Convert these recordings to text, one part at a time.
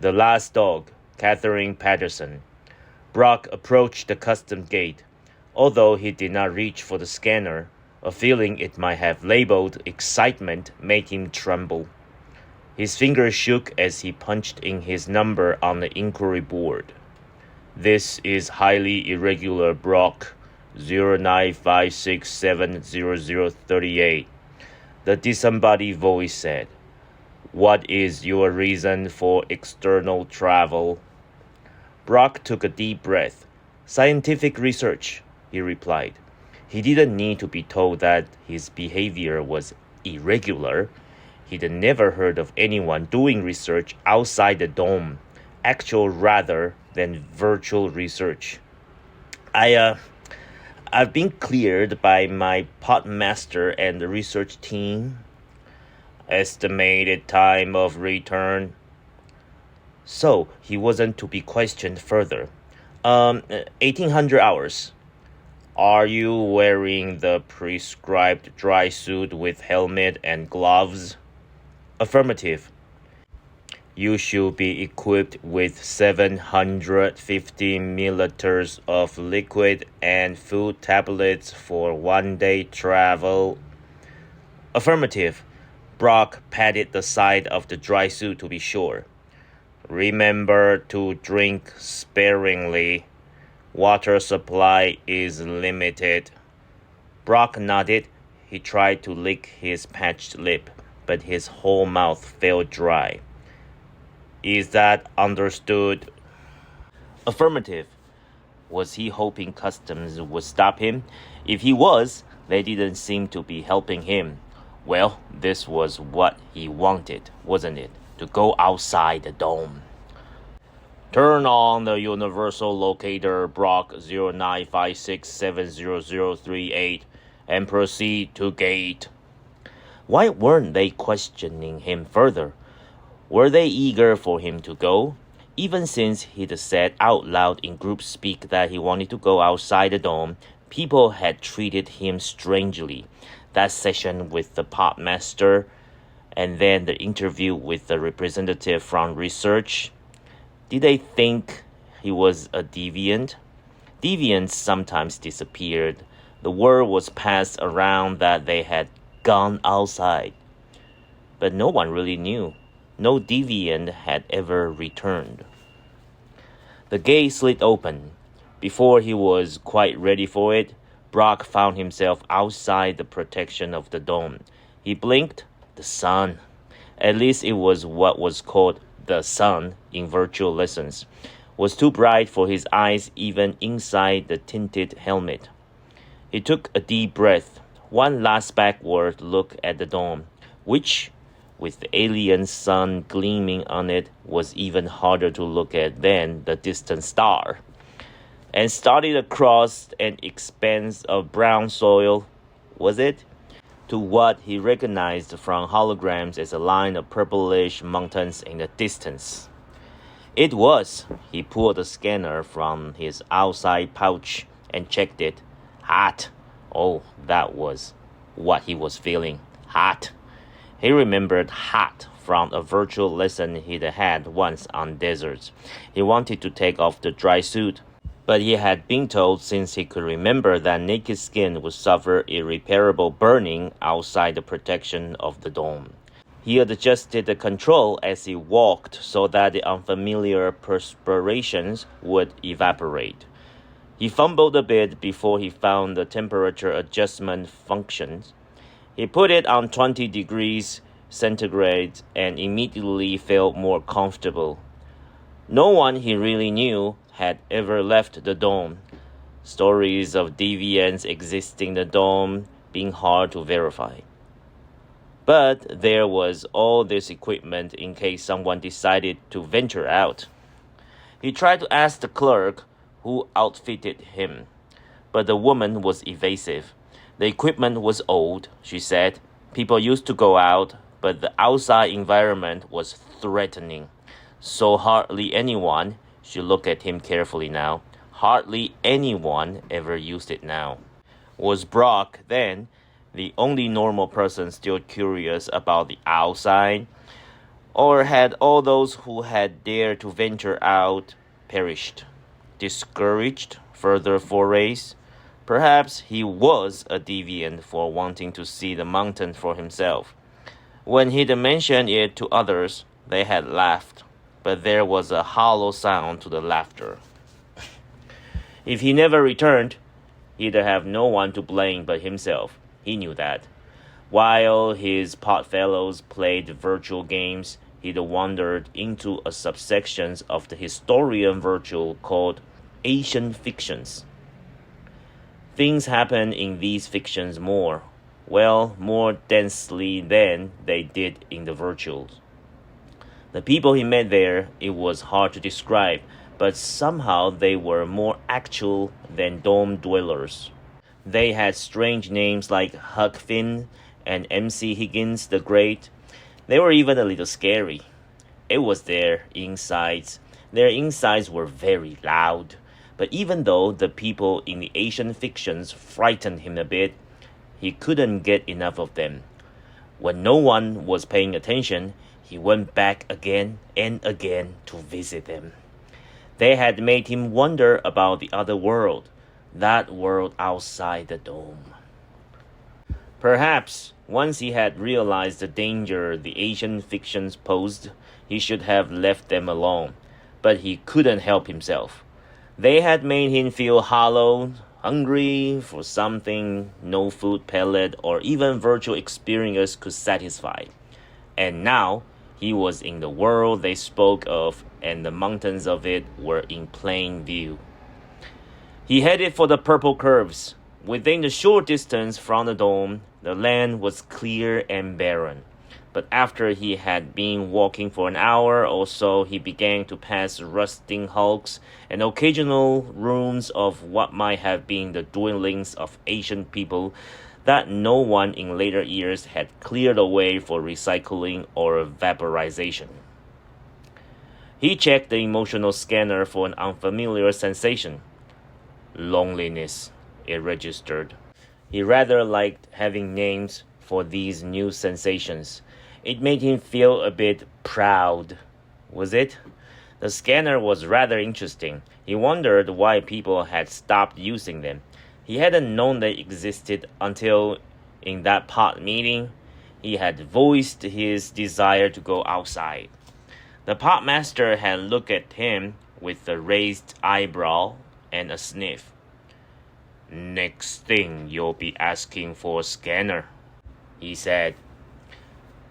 The last dog, Katherine Paterson. Brock approached the custom gate. Although he did not reach for the scanner, a feeling it might have labeled excitement made him tremble. His fingers shook as he punched in his number on the inquiry board. This is highly irregular Brock, 0956700038. The disembodied voice said. What is your reason for external travel? Brock took a deep breath. Scientific research, he replied. He didn't need to be told that his behavior was irregular. He'd never heard of anyone doing research outside the dome, actual rather than virtual research. I've been cleared by my podmaster and the research team. Estimated time of return. So he wasn't to be questioned further. 1800 hours. Are you wearing the prescribed dry suit with helmet and gloves? Affirmative. You should be equipped with 750 milliliters of liquid and food tablets for one-day travel. Affirmative. Brock patted the side of the dry suit to be sure. Remember to drink sparingly. Water supply is limited. Brock nodded. He tried to lick his patched lip, but his whole mouth felt dry. Is that understood? Affirmative. Was he hoping customs would stop him? If he was, they didn't seem to be helping him. Well, this was what he wanted, wasn't it? To go outside the dome. Turn on the universal locator Brock 0956700038 and proceed to gate. Why weren't they questioning him further? Were they eager for him to go? Even since he'd said out loud in group speak that he wanted to go outside the dome, people had treated him strangely. That session with the podmaster, and then the interview with the representative from research. Did they think he was a deviant? Deviants sometimes disappeared. The word was passed around that they had gone outside. But no one really knew. No deviant had ever returned. The gate slid open. Before he was quite ready for it, Brock found himself outside the protection of the dome. He blinked. The sun. At least it was what was called the sun in virtual lessons. Was too bright for his eyes even inside the tinted helmet. He took a deep breath. One last backward look at the dome, which, with the alien sun gleaming on it, was even harder to look at than the distant star. And started across an expanse of brown soil, was it? To what he recognized from holograms as a line of purplish mountains in the distance. It was. He pulled the scanner from his outside pouch and checked it. Hot. Oh, that was what he was feeling. Hot. He remembered hot from a virtual lesson he'd had once on deserts. He wanted to take off the dry suit, but he had been told since he could remember that naked skin would suffer irreparable burning outside the protection of the dome. He adjusted the control as he walked so that the unfamiliar perspirations would evaporate. He fumbled a bit before he found the temperature adjustment functions. He put it on 20 degrees centigrade and immediately felt more comfortable. No one he really knew had ever left the dome. Stories of deviants existing in the dome being hard to verify. But there was all this equipment in case someone decided to venture out. He tried to ask the clerk who outfitted him, but the woman was evasive. The equipment was old, she said. People used to go out, but the outside environment was threatening. So hardly anyone, she looked at him carefully now, hardly anyone ever used it now. Was Brock, then, the only normal person still curious about the outside? Or had all those who had dared to venture out perished, discouraged further forays? Perhaps he was a deviant for wanting to see the mountain for himself. When he'd mentioned it to others, they had laughed, but there was a hollow sound to the laughter. If he never returned, he'd have no one to blame but himself. He knew that. While his podfellows played virtual games, he'd wandered into a subsection of the historian virtual called Asian fictions. Things happen in these fictions more densely than they did in the virtuals. The people he met there, it was hard to describe, but somehow they were more actual than dome dwellers. They had strange names like Huck Finn and MC Higgins the Great. They were even a little scary. It was their insides. Their insides were very loud. But even though the people in the Asian fictions frightened him a bit, he couldn't get enough of them. When no one was paying attention, he went back again and again to visit them. They had made him wonder about the other world, that world outside the dome. Perhaps, once he had realized the danger the Asian fictions posed, he should have left them alone. But he couldn't help himself. They had made him feel hollow, hungry for something no food pellet or even virtual experience could satisfy. And now, he was in the world they spoke of, and the mountains of it were in plain view. He headed for the purple curves. Within the short distance from the dome, the land was clear and barren. But after he had been walking for an hour or so, he began to pass rusting hulks and occasional ruins of what might have been the dwellings of ancient people that no one in later years had cleared away for recycling or vaporization. He checked the emotional scanner for an unfamiliar sensation. Loneliness, it registered. He rather liked having names for these new sensations. It made him feel a bit proud. Was it? The scanner was rather interesting. He wondered why people had stopped using them. He hadn't known they existed until, in that pod meeting, he had voiced his desire to go outside. The podmaster had looked at him with a raised eyebrow and a sniff. "Next thing you'll be asking for a scanner," he said.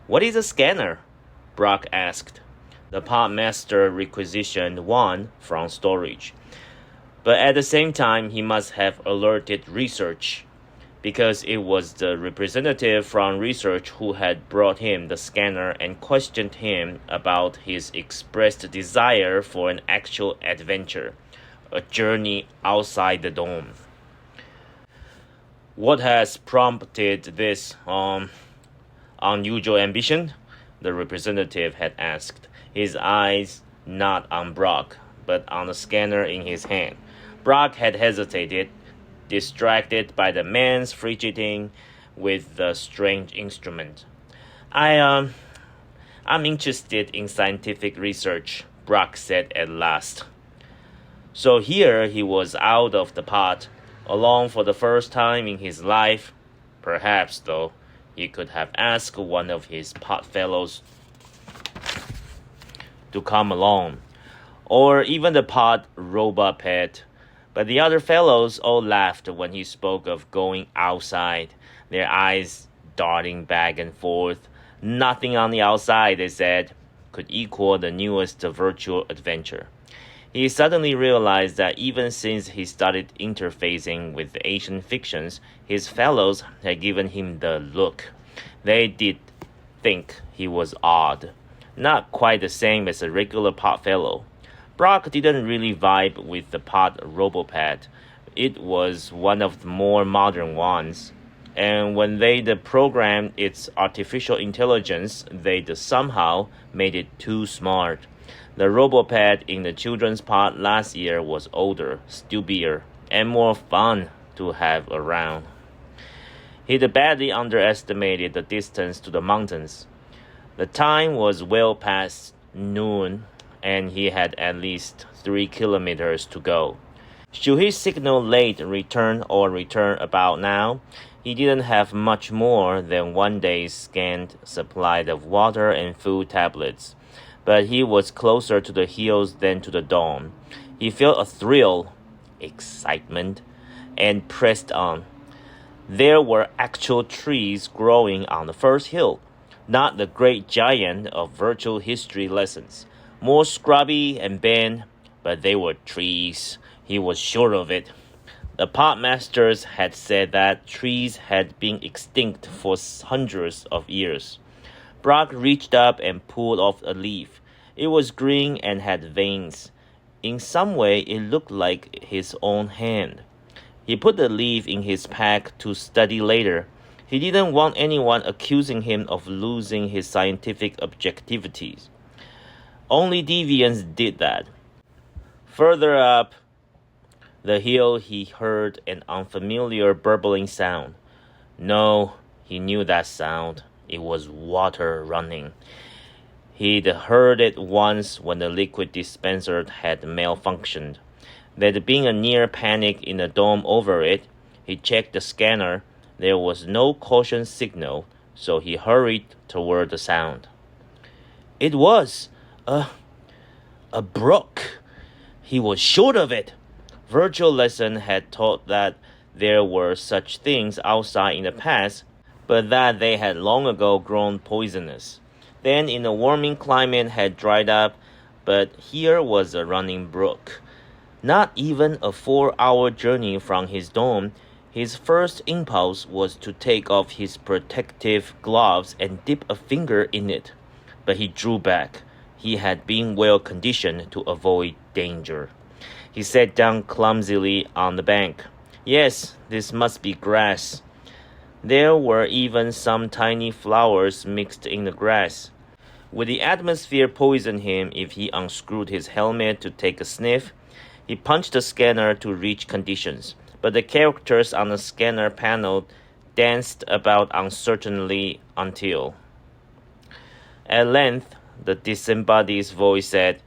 "What is a scanner?" Brock asked. The podmaster requisitioned one from storage. But at the same time, he must have alerted research, because it was the representative from research who had brought him the scanner and questioned him about his expressed desire for an actual adventure, a journey outside the dome. "What has prompted this unusual ambition?" the representative had asked, his eyes not on Brock, but on the scanner in his hand. Brock had hesitated, distracted by the man's fidgeting with the strange instrument. I'm interested in scientific research," Brock said at last. So here he was out of the pod, alone for the first time in his life. Perhaps, though, he could have asked one of his podfellows to come along, or even the pod robot pet. But the other fellows all laughed when he spoke of going outside, their eyes darting back and forth. Nothing on the outside, they said, could equal the newest virtual adventure. He suddenly realized that even since he started interfacing with the Asian fictions, his fellows had given him the look. They did think he was odd, not quite the same as a regular podfellow. Brock didn't really vibe with the pod robopad. It was one of the more modern ones. And when they'd programmed its artificial intelligence, they'd somehow made it too smart. The robopad in the children's pod last year was older, stuppier, and more fun to have around. He'd badly underestimated the distance to the mountains. The time was well past noon, and he had at least 3 kilometers to go. Should he signal late return or return about now, he didn't have much more than one day's scant supply of water and food tablets, but he was closer to the hills than to the dawn. He felt a thrill, excitement, and pressed on. There were actual trees growing on the first hill, not the great giant of virtual history lessons, more scrubby and bent, but they were trees. He was sure of it. The potmasters had said that trees had been extinct for hundreds of years. Brock reached up and pulled off a leaf. It was green and had veins. In some way, it looked like his own hand. He put the leaf in his pack to study later. He didn't want anyone accusing him of losing his scientific objectivities. Only deviants did that. Further up the hill, he heard an unfamiliar burbling sound. No, he knew that sound. It was water running. He'd heard it once when the liquid dispenser had malfunctioned. There'd been a near panic in the dome over it. He checked the scanner. There was no caution signal, so he hurried toward the sound. It was a brook. He was sure of it. Virtual lesson had taught that there were such things outside in the past, but that they had long ago grown poisonous. Then in the warming climate had dried up, but here was a running brook. Not even a 4-hour journey from his dome, his first impulse was to take off his protective gloves and dip a finger in it. But he drew back. He had been well conditioned to avoid danger. He sat down clumsily on the bank. Yes, this must be grass. There were even some tiny flowers mixed in the grass. Would the atmosphere poison him if he unscrewed his helmet to take a sniff? He punched the scanner to reach conditions, but the characters on the scanner panel danced about uncertainly until, at length, the disembodied voice said,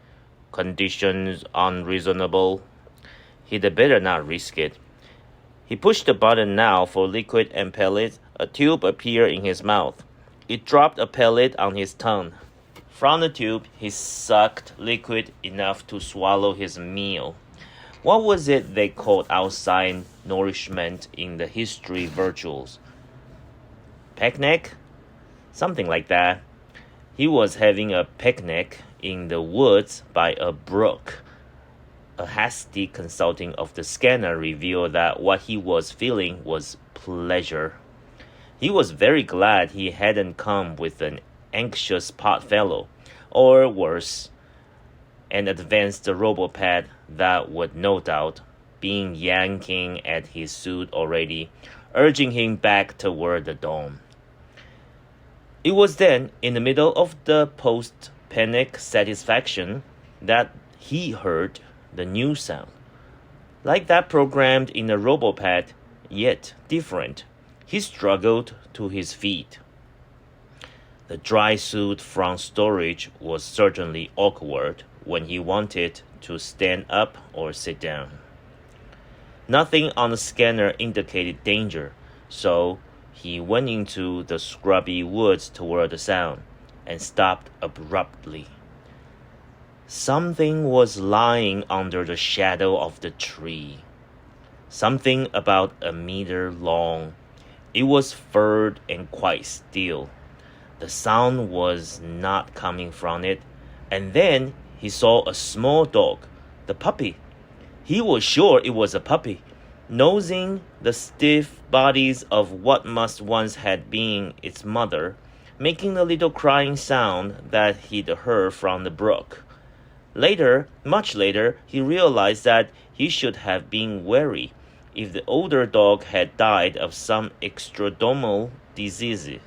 "Conditions unreasonable." He'd better not risk it. He pushed the button now for liquid and pellet. A tube appeared in his mouth. It dropped a pellet on his tongue. From the tube, he sucked liquid enough to swallow his meal. What was it they called outside nourishment in the history virtuals? Picnic? Something like that. He was having a picnic in the woods by a brook. A hasty consulting of the scanner revealed that what he was feeling was pleasure. He was very glad he hadn't come with an anxious pot fellow, or worse, an advanced robopad that would no doubt be yanking at his suit already, urging him back toward the dome. It was then, in the middle of the post-panic satisfaction, that he heard the new sound. Like that programmed in a robopad, yet different. He struggled to his feet. The dry suit from storage was certainly awkward when he wanted to stand up or sit down. Nothing on the scanner indicated danger, so he went into the scrubby woods toward the sound and stopped abruptly. Something was lying under the shadow of the tree. Something about a meter long. It was furred and quite still. The sound was not coming from it, and then he saw a small dog, the puppy. He was sure it was a puppy, nosing the stiff bodies of what must once have been its mother, making the little crying sound that he'd heard from the brook. Later, much later, he realized that he should have been wary if the older dog had died of some extradermal disease.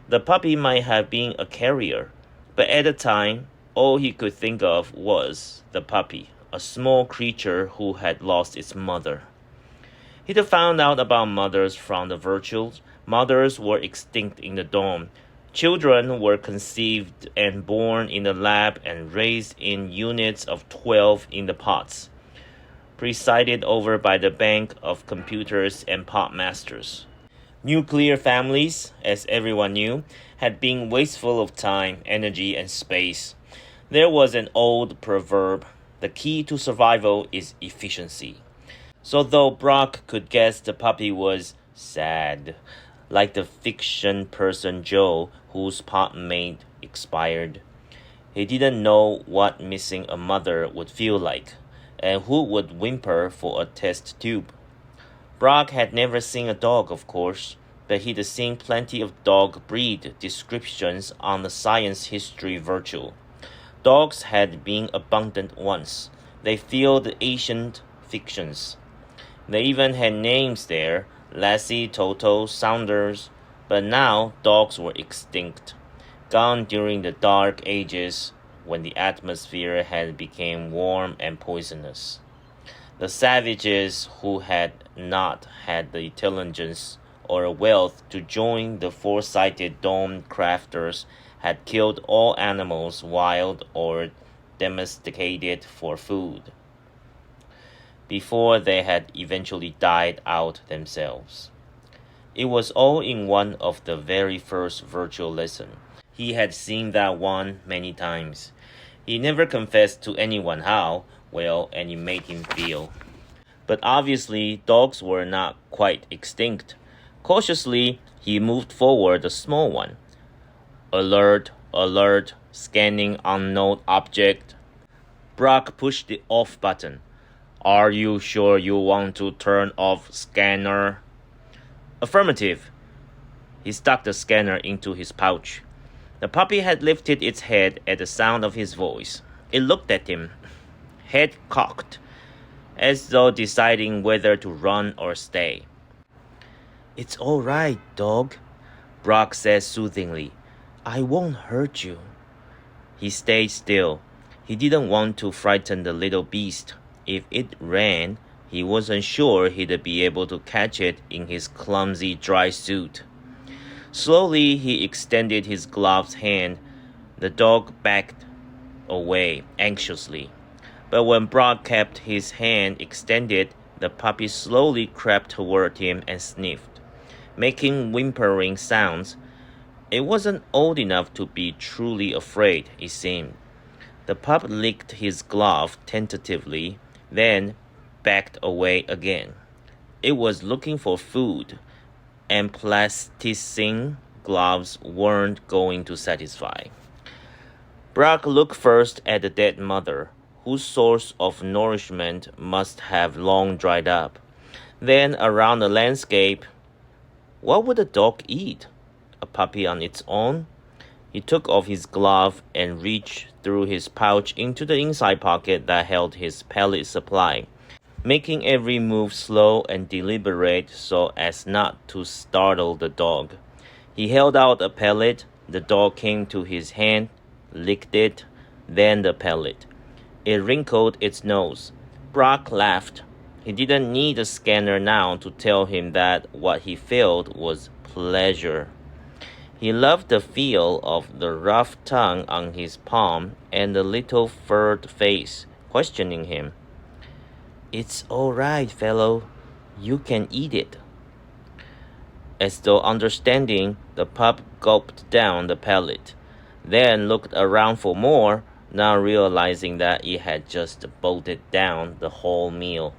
The puppy might have been a carrier, but at the time, all he could think of was the puppy, a small creature who had lost its mother. He'd found out about mothers from the virtuals. Mothers were extinct in the dome, Children were conceived and born in the lab and raised in units of 12 in the pots, presided over by the bank of computers and pot masters. Nuclear families, as everyone knew, had been wasteful of time, energy, and space. There was an old proverb: the key to survival is efficiency. So though Brock could guess the puppy was sad, like the fiction person Joe whose pot mate expired, he didn't know what missing a mother would feel like, and who would whimper for a test tube. Brock had never seen a dog, of course, but he'd seen plenty of dog breed descriptions on the science history virtual. Dogs had been abundant once. They filled ancient fictions. They even had names there: Lassie, Toto, Saunders. But now dogs were extinct, gone during the Dark Ages when the atmosphere had become warm and poisonous. The savages who had not had the intelligence or wealth to join the foresighted dawn crafters had killed all animals wild or domesticated for food, before they had eventually died out themselves. It was all in one of the very first virtual lessons. He had seen that one many times. He never confessed to anyone how well and it made him feel. But obviously, dogs were not quite extinct. Cautiously, he moved forward a small one. Alert, alert, scanning unknown object. Brock pushed the off button. Are you sure you want to turn off scanner? Affirmative. He stuck the scanner into his pouch. The puppy had lifted its head at the sound of his voice. It looked at him, head cocked, as though deciding whether to run or stay. It's all right, dog, Brock said soothingly. I won't hurt you. He stayed still. He didn't want to frighten the little beast. If it ran, he wasn't sure he'd be able to catch it in his clumsy dry suit. Slowly, he extended his gloved hand. The dog backed away anxiously. But when Brock kept his hand extended, the puppy slowly crept toward him and sniffed, making whimpering sounds. It wasn't old enough to be truly afraid, it seemed. The pup licked his glove tentatively, then backed away again. It was looking for food, and plasticine gloves weren't going to satisfy. Brock looked first at the dead mother, whose source of nourishment must have long dried up. Then around the landscape. What would a dog eat? A puppy on its own? He took off his glove and reached through his pouch into the inside pocket that held his pellet supply, making every move slow and deliberate so as not to startle the dog. He held out a pellet. The dog came to his hand, licked it, then the pellet. It wrinkled its nose. Brock laughed. He didn't need a scanner now to tell him that what he felt was pleasure. He loved the feel of the rough tongue on his palm and the little furred face questioning him. It's all right, fellow. You can eat it. As though understanding, the pup gulped down the pellet, then looked around for more, now realizing that it had just bolted down the whole meal.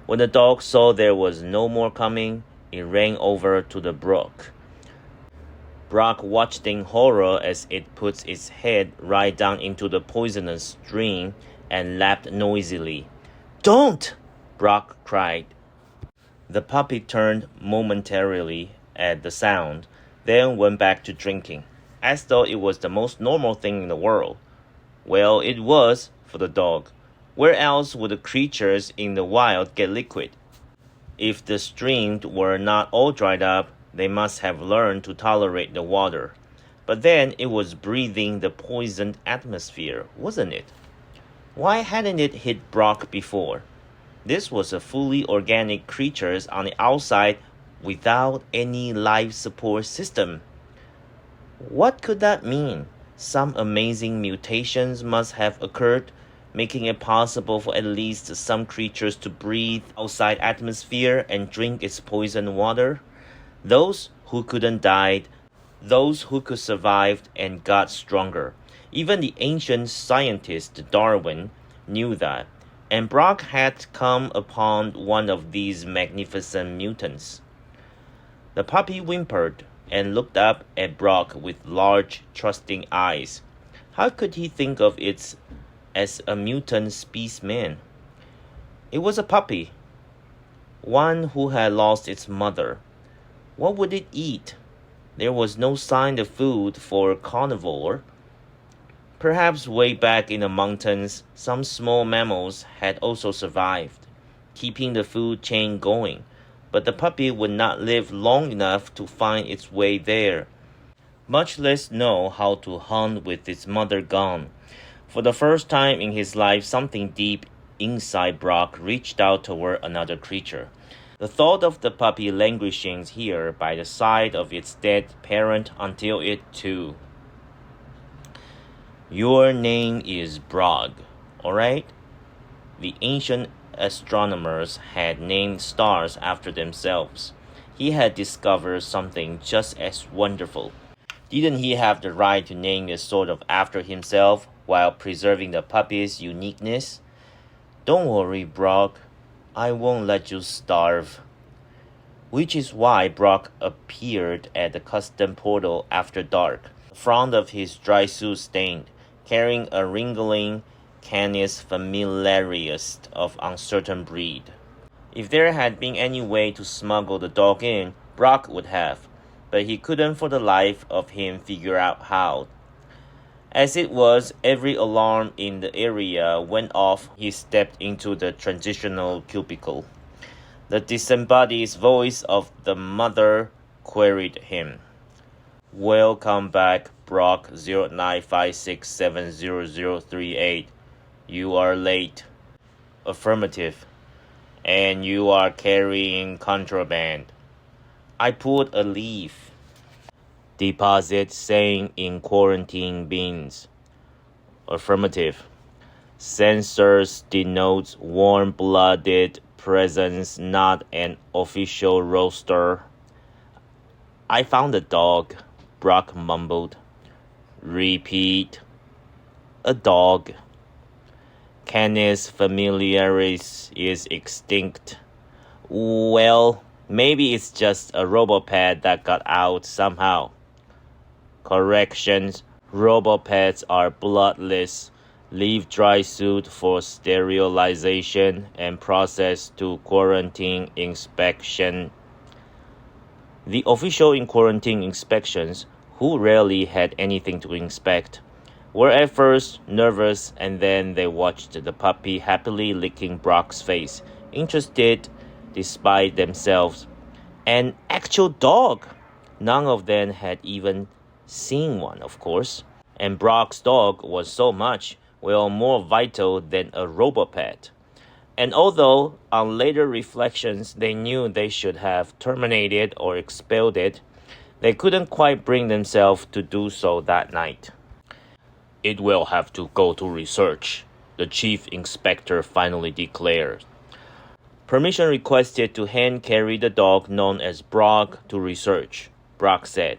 When the dog saw there was no more coming, it ran over to the brook. Brock watched in horror as it put its head right down into the poisonous stream and lapped noisily. Don't! Brock cried. The puppy turned momentarily at the sound, then went back to drinking, as though it was the most normal thing in the world. Well, it was, for the dog. Where else would the creatures in the wild get liquid? If the streams were not all dried up, they must have learned to tolerate the water. But then it was breathing the poisoned atmosphere, wasn't it? Why hadn't it hit Brock before? This was a fully organic creature on the outside without any life support system. What could that mean? Some amazing mutations must have occurred, making it possible for at least some creatures to breathe outside atmosphere and drink its poison water. Those who couldn't died, those who could survive and got stronger. Even the ancient scientist Darwin knew that, and Brock had come upon one of these magnificent mutants. The puppy whimpered and looked up at Brock with large, trusting eyes. How could he think of it as a mutant specimen? It was a puppy, one who had lost its mother. What would it eat? There was no sign of food for a carnivore. Perhaps way back in the mountains, some small mammals had also survived, keeping the food chain going, but the puppy would not live long enough to find its way there, much less know how to hunt with its mother gone. For the first time in his life, something deep inside Brock reached out toward another creature. The thought of the puppy languishing here by the side of its dead parent until it too. Your name is Brock, all right? The ancient astronomers had named stars after themselves. He had discovered something just as wonderful. Didn't he have the right to name it sort of after himself while preserving the puppy's uniqueness? Don't worry, Brock. I won't let you starve. Which is why Brock appeared at the custom portal after dark, the front of his dry suit stained, carrying a wriggling Canis familiaris of uncertain breed. If there had been any way to smuggle the dog in, Brock would have, but he couldn't for the life of him figure out how. As it was, every alarm in the area went off. He stepped into the transitional cubicle. The disembodied voice of the mother queried him. Welcome back, Brock 0956700038. You are late. Affirmative. And you are carrying contraband. I pulled a leaf. Deposit saying in quarantine bins. Affirmative. Sensors denote warm-blooded presence, not an official roster. I found a dog, Brock mumbled. Repeat. A dog. Canis familiaris is extinct. Well, maybe it's just a robopet that got out somehow. Corrections. Robopets are bloodless. Leave dry suit for sterilization and process to quarantine inspection. The official in quarantine inspections, who rarely had anything to inspect, were at first nervous, and then they watched the puppy happily licking Brock's face, interested despite themselves. An actual dog! None of them had even seen one, of course. And Brock's dog was so much, well, more vital than a robopet. And although, on later reflections, they knew they should have terminated or expelled it, they couldn't quite bring themselves to do so that night. It will have to go to research, the chief inspector finally declared. Permission requested to hand-carry the dog known as Brock to research, Brock said.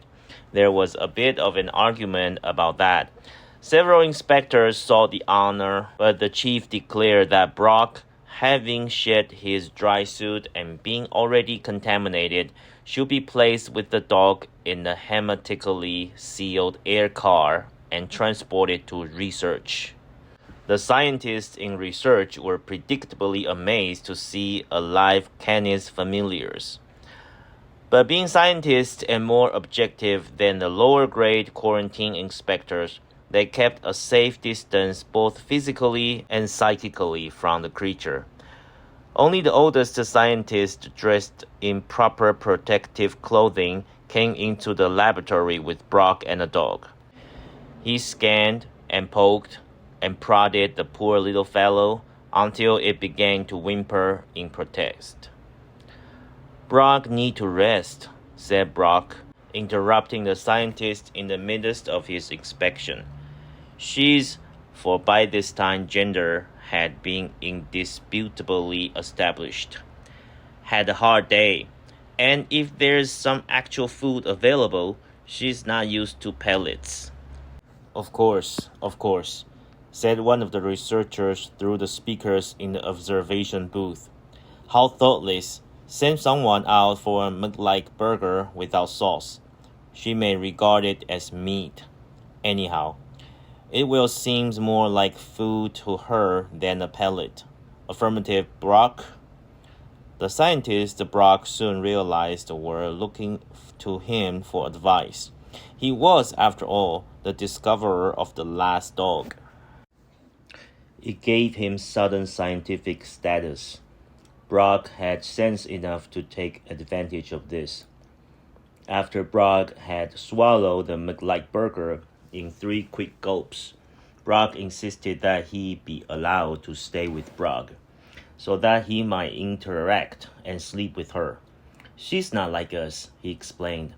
There was a bit of an argument about that. Several inspectors sought the honor, but the chief declared that Brock, having shed his dry suit and being already contaminated, should be placed with the dog in a hermetically sealed air car and transported to research. The scientists in research were predictably amazed to see a live Canis familiaris. But being scientists and more objective than the lower-grade quarantine inspectors, they kept a safe distance both physically and psychically from the creature. Only the oldest scientist, dressed in proper protective clothing, came into the laboratory with Brock and a dog. He scanned and poked and prodded the poor little fellow until it began to whimper in protest. Brock need to rest, said Brock. interrupting the scientist in the midst of his inspection. She's, for by this time gender had been indisputably established, had a hard day, and if there's some actual food available, she's not used to pellets. Of course, said one of the researchers through the speakers in the observation booth. How thoughtless. Send someone out for a meat-like burger without sauce. She may regard it as meat. Anyhow, it will seem more like food to her than a pellet. Affirmative, Brock. The scientists Brock soon realized were looking to him for advice. He was, after all, the discoverer of the last dog. It gave him sudden scientific status. Brock had sense enough to take advantage of this. After Brock had swallowed the meat-like burger in 3 quick gulps, Brock insisted that he be allowed to stay with Brock, so that he might interact and sleep with her. She's not like us, he explained.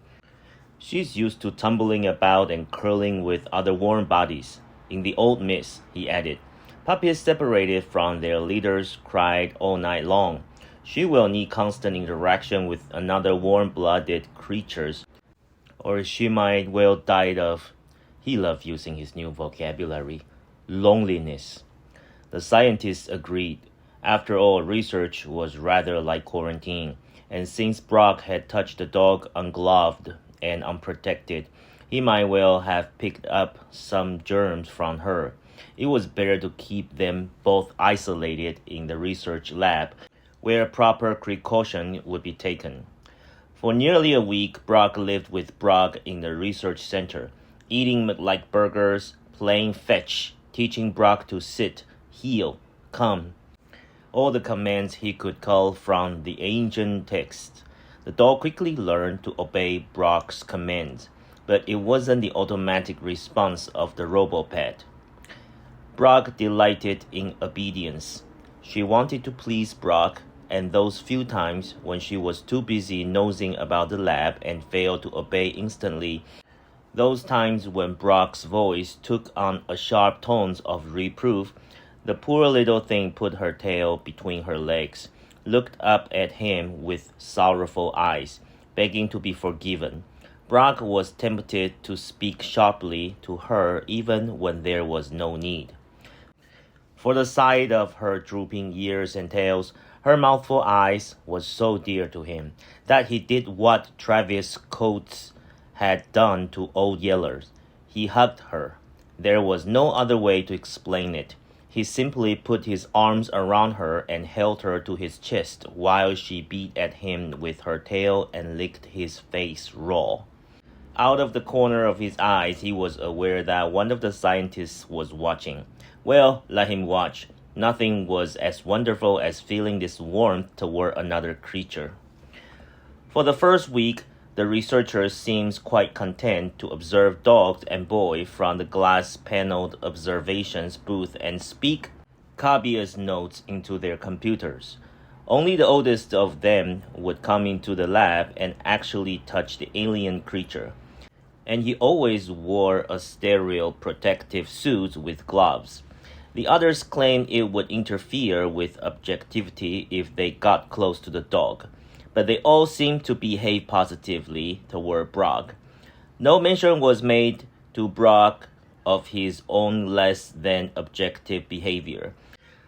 She's used to tumbling about and curling with other warm bodies. In the old mist, he added, puppies separated from their leaders cried all night long. She will need constant interaction with another warm-blooded creatures, or she might well die of, he loved using his new vocabulary, loneliness. The scientists agreed. After all, research was rather like quarantine, and since Brock had touched the dog ungloved and unprotected, he might well have picked up some germs from her. It was better to keep them both isolated in the research lab, where proper precaution would be taken. For nearly a week, Brock lived with Brock in the research center, eating meat-like burgers, playing fetch, teaching Brock to sit, heel, come, all the commands he could call from the ancient text. The dog quickly learned to obey Brock's commands, but it wasn't the automatic response of the robopet. Brock delighted in obedience. She wanted to please Brock, and those few times when she was too busy nosing about the lab and failed to obey instantly, those times when Brock's voice took on a sharp tones of reproof, the poor little thing put her tail between her legs, looked up at him with sorrowful eyes, begging to be forgiven. Brock was tempted to speak sharply to her even when there was no need. For the sight of her drooping ears and tails, her mouthful eyes, was so dear to him that he did what Travis Coates had done to Old Yeller. He hugged her. There was no other way to explain it. He simply put his arms around her and held her to his chest while she beat at him with her tail and licked his face raw. Out of the corner of his eyes, he was aware that one of the scientists was watching. Well, let him watch. Nothing was as wonderful as feeling this warmth toward another creature. For the first week, the researchers seemed quite content to observe dogs and boy from the glass-paneled observations booth and speak copyist notes into their computers. Only the oldest of them would come into the lab and actually touch the alien creature. And he always wore a sterile protective suit with gloves. The others claimed it would interfere with objectivity if they got close to the dog, but they all seemed to behave positively toward Brock. No mention was made to Brock of his own less than objective behavior,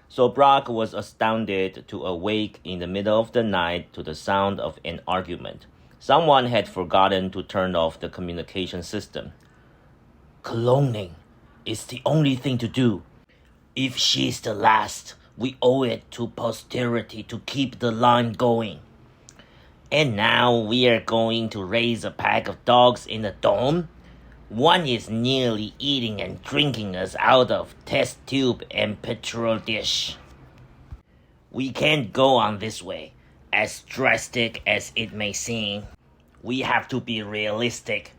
so Brock was astounded to awake in the middle of the night to the sound of an argument. Someone had forgotten to turn off the communication system. Cloning is the only thing to do. If she's the last, we owe it to posterity to keep the line going. And now we are going to raise a pack of dogs in the dome? One is nearly eating and drinking us out of test tube and petrol dish. We can't go on this way, as drastic as it may seem. We have to be realistic.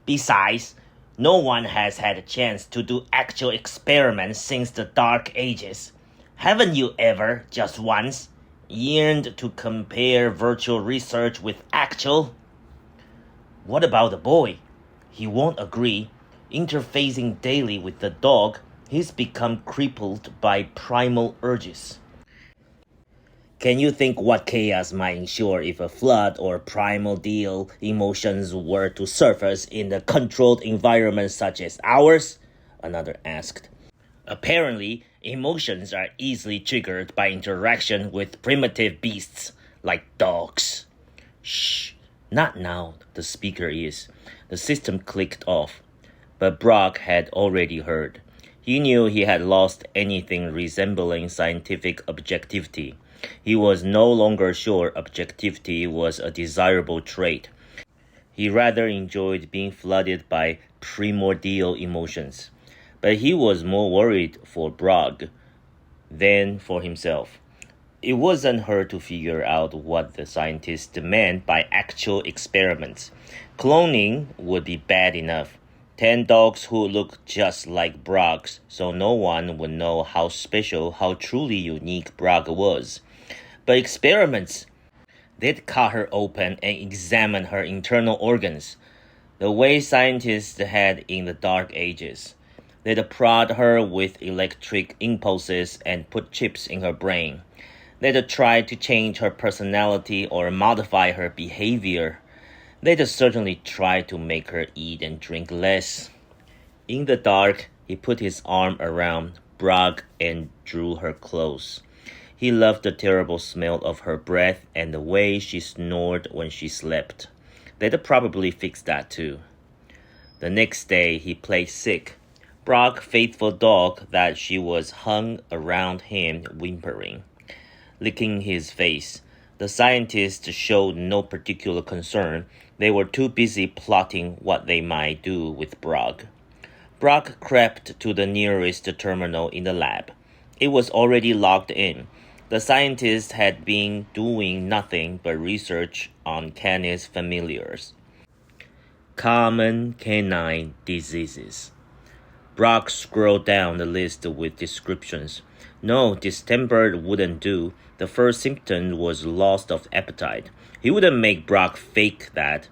Besides, no one has had a chance to do actual experiments since the Dark Ages. Haven't you ever, just once, yearned to compare virtual research with actual? What about the boy? He won't agree. Interfacing daily with the dog, he's become crippled by primal urges. Can you think what chaos might ensure if a flood or primordial emotions were to surface in a controlled environment such as ours? Another asked. Apparently, emotions are easily triggered by interaction with primitive beasts like dogs. Shh, not now, the speaker is. The system clicked off. But Brock had already heard. He knew he had lost anything resembling scientific objectivity. He was no longer sure objectivity was a desirable trait. He rather enjoyed being flooded by primordial emotions. But he was more worried for Brock than for himself. It wasn't her to figure out what the scientists meant by actual experiments. Cloning would be bad enough. 10 dogs who looked just like Brock's, so no one would know how special, how truly unique Brock was. But experiments, they'd cut her open and examine her internal organs, the way scientists had in the Dark Ages. They'd prod her with electric impulses and put chips in her brain. They'd try to change her personality or modify her behavior. They'd certainly try to make her eat and drink less. In the dark, he put his arm around Brock and drew her close. He loved the terrible smell of her breath and the way she snored when she slept. They'd probably fix that too. The next day, he played sick. Brock, faithful dog that she was, hung around him whimpering, licking his face. The scientists showed no particular concern. They were too busy plotting what they might do with Brock. Brock crept to the nearest terminal in the lab. It was already logged in. The scientists had been doing nothing but research on canis familiars, common canine diseases. Brock scrolled down the list with descriptions. No, distemper wouldn't do. The first symptom was loss of appetite. He wouldn't make Brock fake that.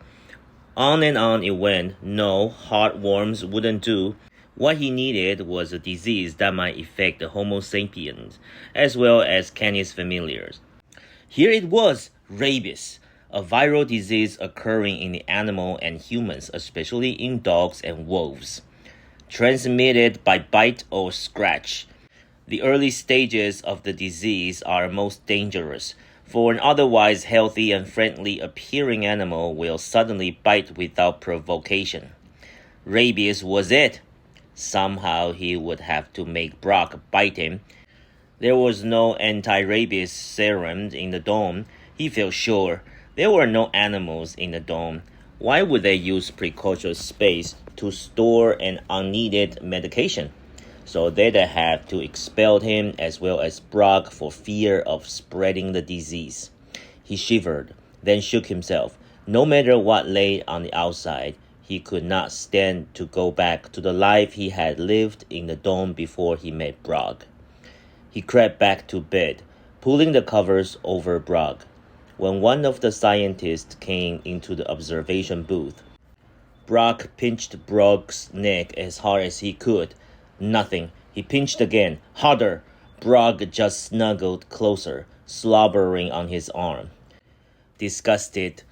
On and on it went. No, heartworms wouldn't do. What he needed was a disease that might affect the Homo sapiens, as well as Canis familiars. Here it was, rabies, a viral disease occurring in the animal and humans, especially in dogs and wolves. Transmitted by bite or scratch. The early stages of the disease are most dangerous, for an otherwise healthy and friendly appearing animal will suddenly bite without provocation. Rabies was it. Somehow he would have to make Brock bite him. There was no anti-rabies serum in the dome. He felt sure. There were no animals in the dome. Why would they use precautious space to store an unneeded medication? So they'd have to expel him as well as Brock for fear of spreading the disease. He shivered, then shook himself. No matter what lay on the outside, he could not stand to go back to the life he had lived in the dome before he met Brock. He crept back to bed, pulling the covers over Brock. When one of the scientists came into the observation booth, Brock pinched Brock's neck as hard as he could. Nothing. He pinched again, harder. Brock just snuggled closer, slobbering on his arm. Disgusted,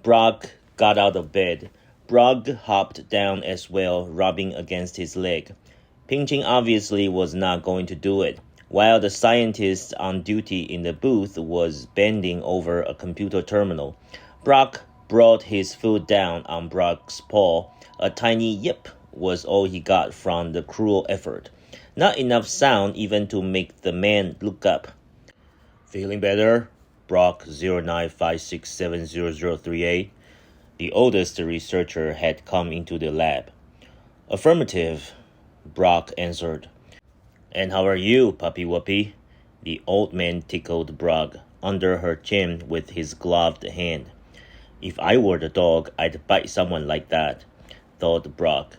Brock got out of bed. Brock hopped down as well, rubbing against his leg. Pinching obviously was not going to do it. While the scientist on duty in the booth was bending over a computer terminal, Brock brought his foot down on Brock's paw. A tiny yip was all he got from the cruel effort. Not enough sound even to make the man look up. Feeling better? Brock 0956700038. The oldest researcher had come into the lab. Affirmative, Brock answered. And how are you, Puppy Whoopie? The old man tickled Brock under her chin with his gloved hand. If I were the dog, I'd bite someone like that, thought Brock.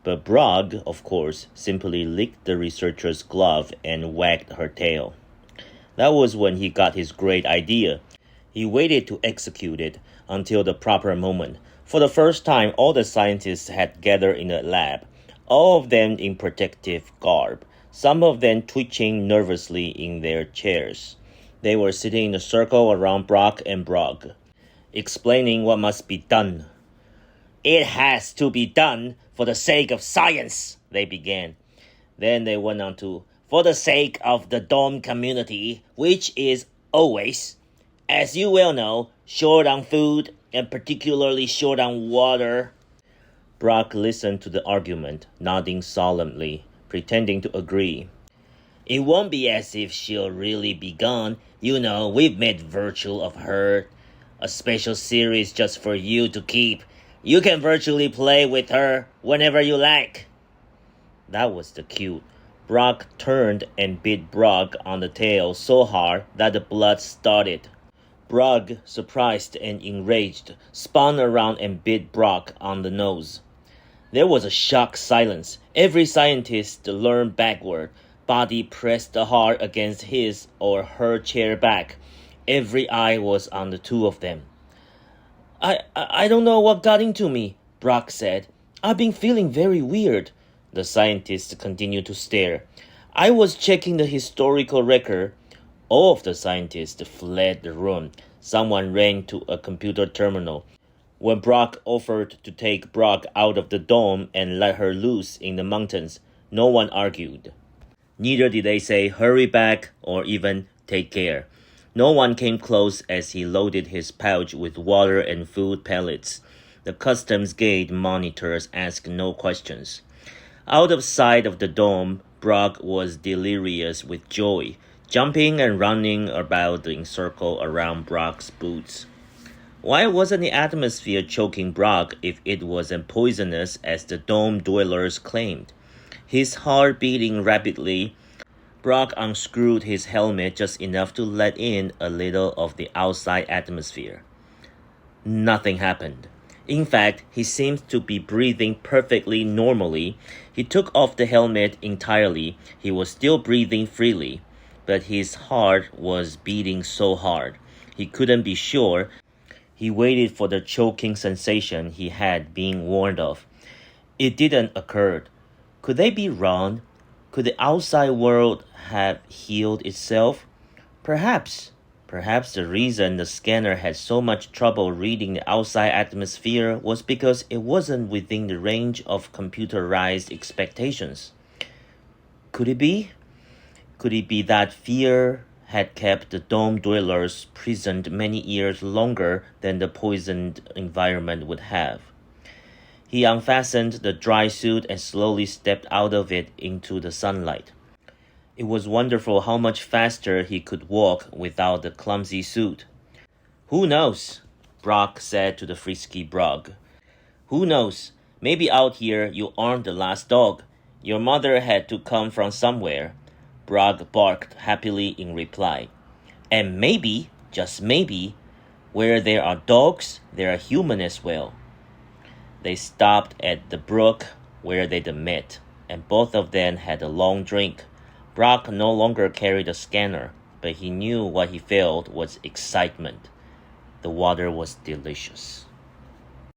But Brock, of course, simply licked the researcher's glove and wagged her tail. That was when he got his great idea. He waited to execute it until the proper moment, For the first time, all the scientists had gathered in the lab, all of them in protective garb, some of them twitching nervously in their chairs. They were sitting in a circle around Brock and Brog, explaining what must be done. "It has to be done for the sake of science," they began. Then they went on to, "for the sake of the dome community, which is always, as you well know, short on food and particularly short on water." Brock listened to the argument, nodding solemnly, pretending to agree. "It won't be as if she'll really be gone. You know, we've made virtual of her. A special series just for you to keep. You can virtually play with her whenever you like." That was the cue. Brock turned and bit Brog on the tail so hard that the blood started. Brog, surprised and enraged, spun around and bit Brock on the nose. There was a shocked silence. Every scientist leaned backward, body pressed hard against his or her chair back. Every eye was on the two of them. I don't know what got into me," Brock said. "I've been feeling very weird." The scientist continued to stare. "I was checking the historical record." All of the scientists fled the room. Someone ran to a computer terminal. When Brock offered to take Brock out of the dome and let her loose in the mountains, no one argued. Neither did they say hurry back or even take care. No one came close as he loaded his pouch with water and food pellets. The customs gate monitors asked no questions. Out of sight of the dome, Brock was delirious with joy, jumping and running about in circle around Brock's boots. Why wasn't the atmosphere choking Brock if it wasn't poisonous as the dome dwellers claimed? His heart beating rapidly, Brock unscrewed his helmet just enough to let in a little of the outside atmosphere. Nothing happened. In fact, he seemed to be breathing perfectly normally. He took off the helmet entirely. He was still breathing freely, but his heart was beating so hard. He couldn't be sure. He waited for the choking sensation he had been warned of. It didn't occur. Could they be wrong? Could the outside world have healed itself? Perhaps. Perhaps the reason the scanner had so much trouble reading the outside atmosphere was because it wasn't within the range of computerized expectations. Could it be? Could it be that fear had kept the dome dwellers prisoned many years longer than the poisoned environment would have? He unfastened the dry suit and slowly stepped out of it into the sunlight. It was wonderful how much faster he could walk without the clumsy suit. "Who knows?" Brock said to the frisky Brog. "Who knows? Maybe out here you aren't the last dog. Your mother had to come from somewhere." Brog barked happily in reply. "And maybe, just maybe, where there are dogs, there are humans as well." They stopped at the brook where they'd met, and both of them had a long drink. Brock no longer carried a scanner, but he knew what he felt was excitement. The water was delicious.